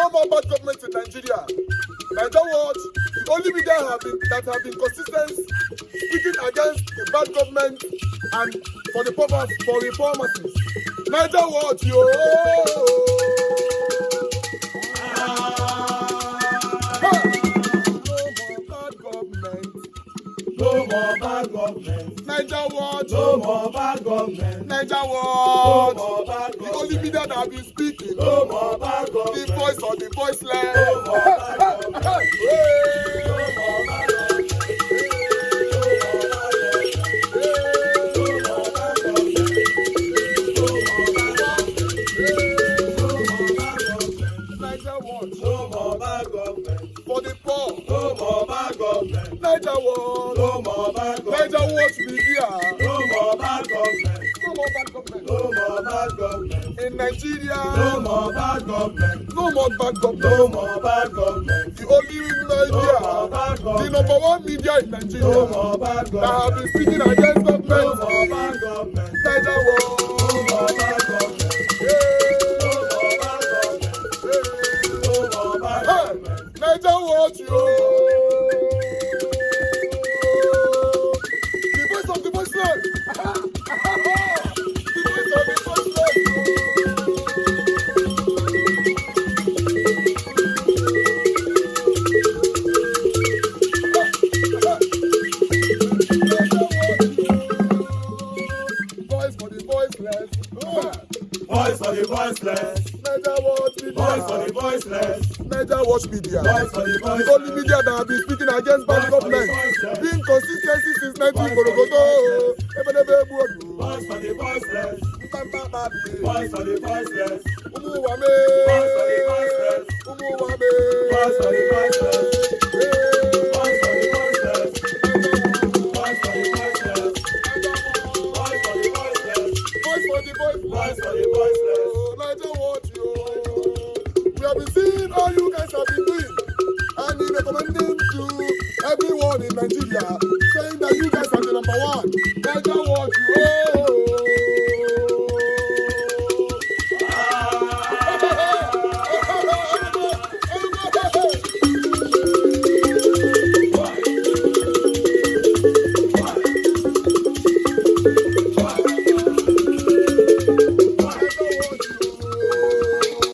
No more bad government in Nigeria. NAIJA WATCH, the only media that have been consistent speaking against the bad government and for the purpose for reformers. NAIJA WATCH, yo! No more bad government. NAIJA WATCH. No more bad government. NAIJA No WATCH. more bad The government. only media that have been speaking. No more bad government. The voice of the voiceless. No more bad government. Hey. No more bad government. NAIJA WATCH. No more bad government. For the poor. No more bad government. NAIJA WATCH. No more bad government. NAIJA WATCH media. No more bad government. No more bad government. No more bad government. In Nigeria. No more bad government. No more bad government. No more bad government. The only media, No more bad the government. number one media in Nigeria No more bad that have government. been speaking against No government. more bad government. NAIJA No WATCH. more bad government. No more bad government. No more bad government. NAIJA WATCH, yo! The voice of the voiceless! The voice of the voiceless, Voice for the voiceless. Voice for the voiceless. NAIJA WATCH media. Voice for the voiceless. NAIJA WATCH media. Voice for the The voiceless. only media that have been speaking against bad Voice for the government. voiceless. Being consistency since 1944. Voice for the voiceless. Voice Voice for the voiceless. Umu wame. Voice for the voiceless. Umu wame. Voice for the voiceless. Hey. Voice for the voiceless. Voice for the voiceless. Voice for the voiceless. Voice for the voiceless. Voice for the